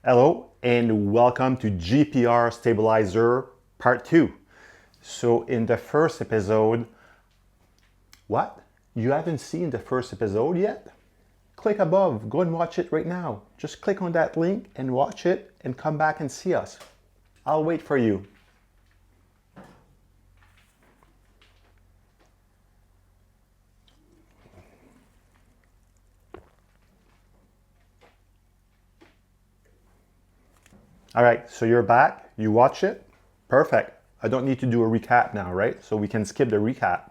Hello and welcome to GPR Stabilizer Part 2. So in the first episode, what? You haven't seen the first episode yet? Click above, go and watch it right now. Just click on that link and watch it and come back and see us. I'll wait for you. All right, so you're back, you watch it? Perfect. I don't need to do a recap now, right? So we can skip the recap.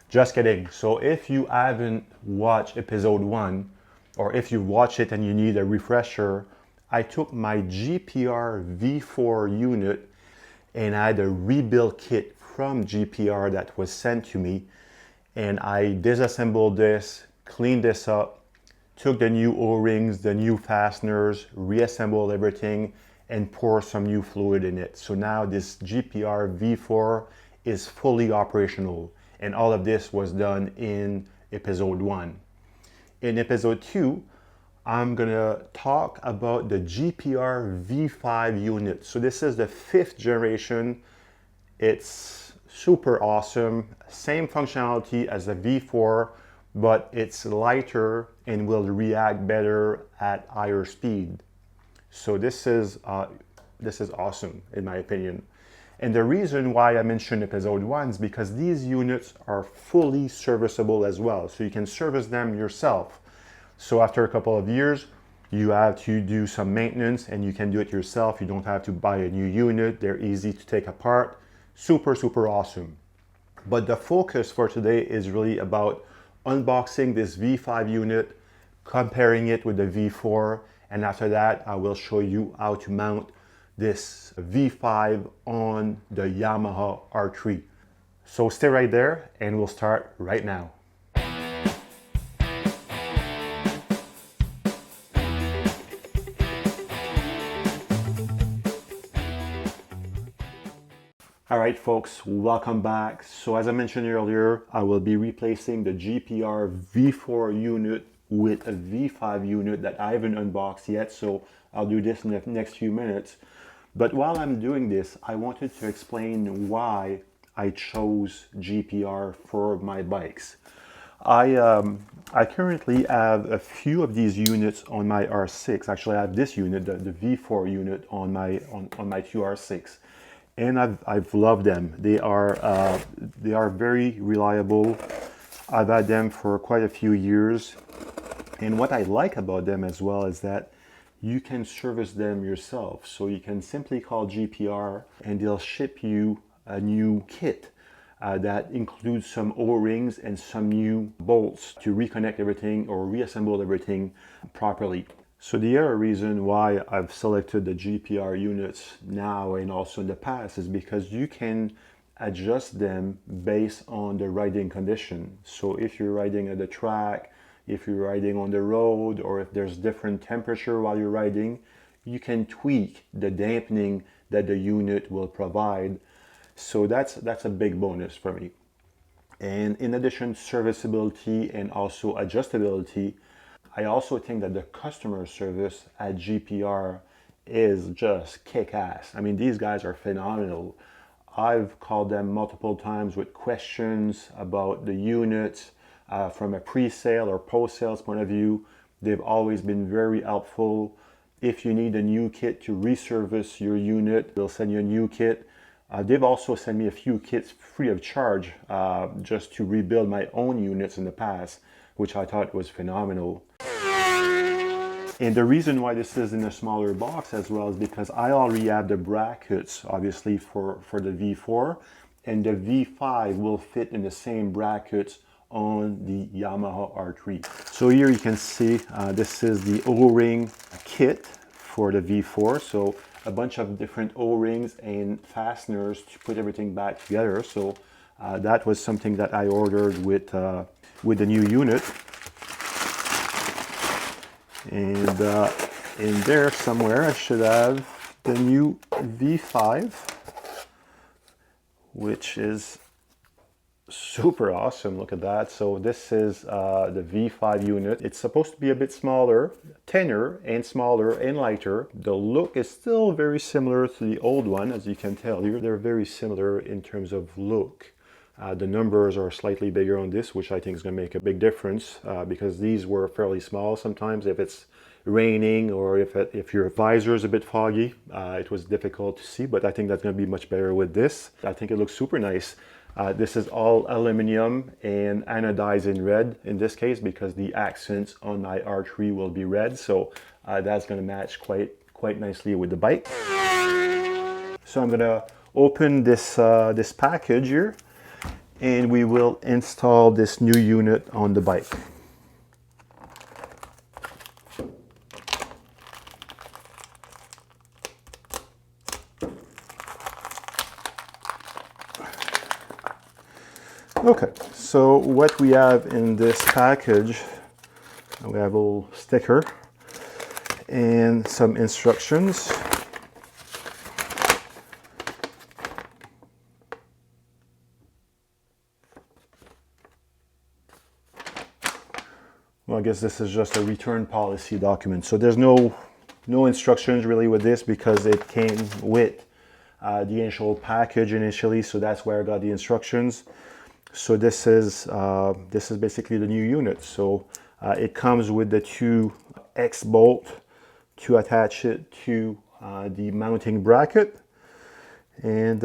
Just kidding. So if you haven't watched episode 1, or if you watch it and you need a refresher, I took my GPR V4 unit and I had a rebuild kit from GPR that was sent to me, and I disassembled this, cleaned this up, took the new O-rings, the new fasteners, reassembled everything, and poured some new fluid in it. So now this GPR V4 is fully operational, and all of this was done in episode 1. In episode 2, I'm gonna talk about the GPR V5 unit. So this is the 5th generation. It's super awesome. Same functionality as the V4, but it's lighter and will react better at higher speed. So this is awesome in my opinion. And the reason why I mentioned episode 1 is because these units are fully serviceable as well. So you can service them yourself. So after a couple of years, you have to do some maintenance and you can do it yourself. You don't have to buy a new unit. They're easy to take apart. Super, super awesome. But the focus for today is really about unboxing this V5 unit, comparing it with the V4, and after that, I will show you how to mount this V5 on the Yamaha R3. So stay right there and we'll start right now. All right, folks, welcome back. So as I mentioned earlier, I will be replacing the GPR V4 unit with a V5 unit that I haven't unboxed yet. So I'll do this in the next few minutes. But while I'm doing this, I wanted to explain why I chose GPR for my bikes. I currently have a few of these units on my R6. Actually, I have this unit, the V4 unit on my 2R6. And I've loved them. They are very reliable. I've had them for quite a few years. And what I like about them as well is that you can service them yourself. So you can simply call GPR and they'll ship you a new kit that includes some O-rings and some new bolts to reconnect everything or reassemble everything properly. So the other reason why I've selected the GPR units now and also in the past is because you can adjust them based on the riding condition. So if you're riding at the track, if you're riding on the road, or if there's different temperature while you're riding, you can tweak the dampening that the unit will provide. So that's a big bonus for me. And in addition, serviceability and also adjustability, I also think that the customer service at GPR is just kick-ass. I mean, these guys are phenomenal. I've called them multiple times with questions about the units from a pre-sale or post-sales point of view. They've always been very helpful. If you need a new kit to reservice your unit, they'll send you a new kit. They've also sent me a few kits free of charge just to rebuild my own units in the past, which I thought was phenomenal. And the reason why this is in a smaller box as well is because I already have the brackets, obviously, for the V4, and the V5 will fit in the same brackets on the Yamaha R3. So here you can see this is the O-ring kit for the V4. So a bunch of different O-rings and fasteners to put everything back together. So that was something that I ordered with the new unit. And in there somewhere I should have the new V5, which is super awesome. Look at that. So this is the V5 unit. It's supposed to be a bit smaller, thinner and smaller and lighter. The look is still very similar to the old one, as you can tell here. They're very similar in terms of look. The numbers are slightly bigger on this, which I think is going to make a big difference because these were fairly small sometimes. If it's raining or if your visor is a bit foggy, it was difficult to see, but I think that's going to be much better with this. I think it looks super nice. This is all aluminum and anodized in red in this case because the accents on my R3 will be red, so that's going to match quite nicely with the bike. So I'm going to open this this package here, and we will install this new unit on the bike. Okay, so what we have in this package, we have a little sticker and some instructions. Well, I guess this is just a return policy document. So there's no instructions really with this because it came with the initial package initially. So that's where I got the instructions. So this is basically the new unit. So it comes with the 2 X bolt to attach it to the mounting bracket. And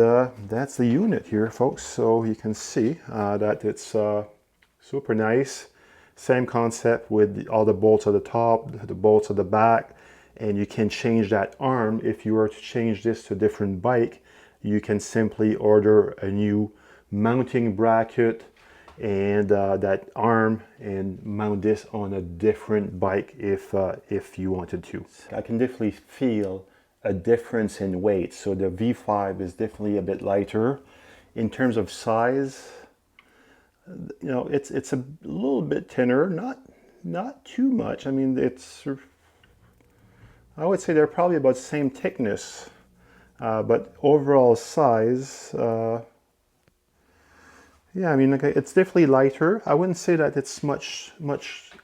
that's the unit here, folks. So you can see that it's super nice. Same concept with all the bolts at the top, the bolts at the back, and you can change that arm. If you were to change this to a different bike, you can simply order a new mounting bracket and that arm and mount this on a different bike if you wanted to. I can definitely feel a difference in weight. So the V5 is definitely a bit lighter. In terms of size, you know, it's a little bit thinner, not too much. I mean, I would say they're probably about the same thickness, but overall size, yeah, I mean, okay, it's definitely lighter. I wouldn't say that it's much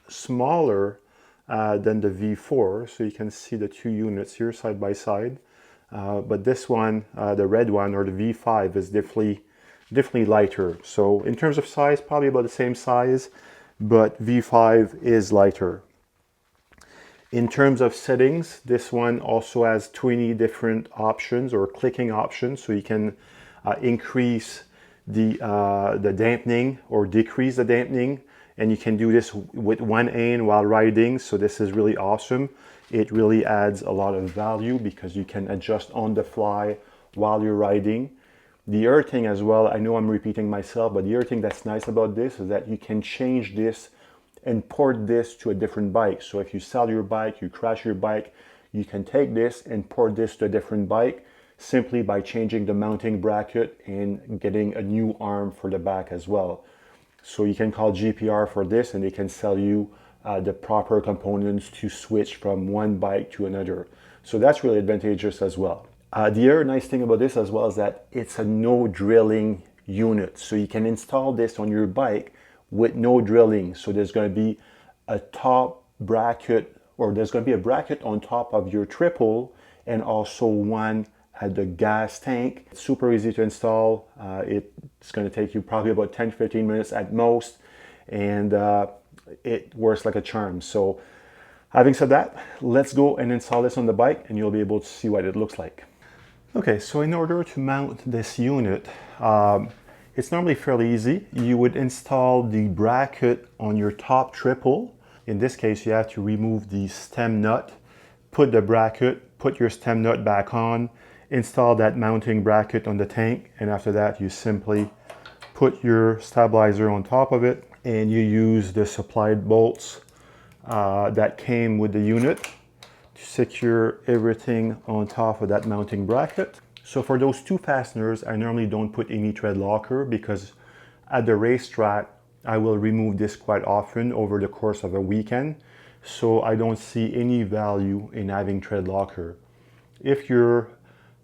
smaller than the V4. So you can see the 2 units here side by side, but this one, the red one or the V5, is definitely lighter. So in terms of size, probably about the same size, but V5 is lighter. In terms of settings, this one also has 20 different options or clicking options, so you can increase the dampening or decrease the dampening, and you can do this with one hand while riding. So this is really awesome. It really adds a lot of value because you can adjust on the fly while you're riding. The other thing as well, I know I'm repeating myself, but the other thing that's nice about this is that you can change this and port this to a different bike. So if you sell your bike, you crash your bike, you can take this and port this to a different bike simply by changing the mounting bracket and getting a new arm for the back as well. So you can call GPR for this and they can sell you the proper components to switch from one bike to another. So that's really advantageous as well. The other nice thing about this as well is that it's a no drilling unit. So you can install this on your bike with no drilling. So there's going to be a top bracket, or there's going to be a bracket on top of your triple and also one at the gas tank. It's super easy to install. It's going to take you probably about 10-15 minutes at most, and it works like a charm. So having said that, let's go and install this on the bike and you'll be able to see what it looks like. Okay, so in order to mount this unit, it's normally fairly easy. You would install the bracket on your top triple. In this case, you have to remove the stem nut, put the bracket, put your stem nut back on, install that mounting bracket on the tank, and after that, you simply put your stabilizer on top of it, and you use the supplied bolts that came with the unit to secure everything on top of that mounting bracket. So for those 2 fasteners, I normally don't put any tread locker because at the racetrack, I will remove this quite often over the course of a weekend. So I don't see any value in having tread locker. If you're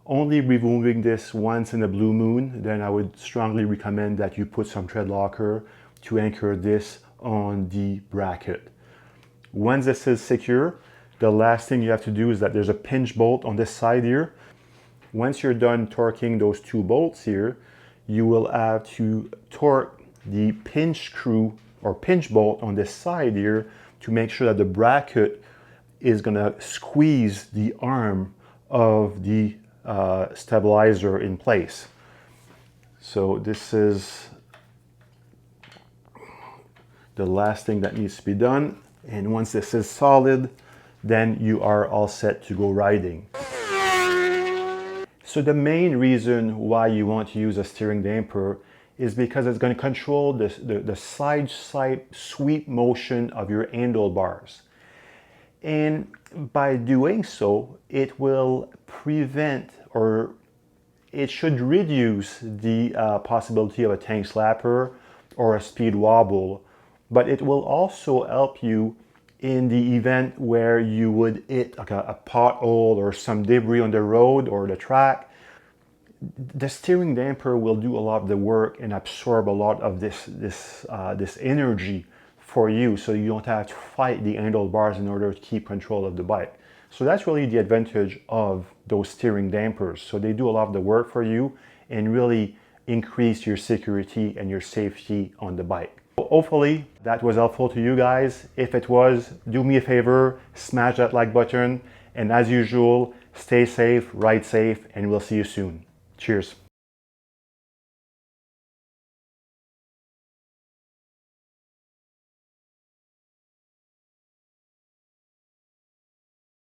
only removing this once in a blue moon, then I would strongly recommend that you put some tread locker to anchor this on the bracket. Once this is secure, the last thing you have to do is that there's a pinch bolt on this side here. Once you're done torquing those two bolts here, you will have to torque the pinch screw or pinch bolt on this side here to make sure that the bracket is gonna squeeze the arm of the stabilizer in place. So this is the last thing that needs to be done. And once this is solid, then you are all set to go riding. So the main reason why you want to use a steering damper is because it's going to control the side sweep motion of your handlebars. And by doing so, it will prevent, or it should reduce the possibility of a tank slapper or a speed wobble, but it will also help you in the event where you would hit like a pothole or some debris on the road or the track. The steering damper will do a lot of the work and absorb a lot of this energy for you, so you don't have to fight the handlebars in order to keep control of the bike. So that's really the advantage of those steering dampers. So they do a lot of the work for you and really increase your security and your safety on the bike. Hopefully that was helpful to you guys. If it was, do me a favor, smash that like button, and as usual, stay safe, ride safe, and we'll see you soon. Cheers.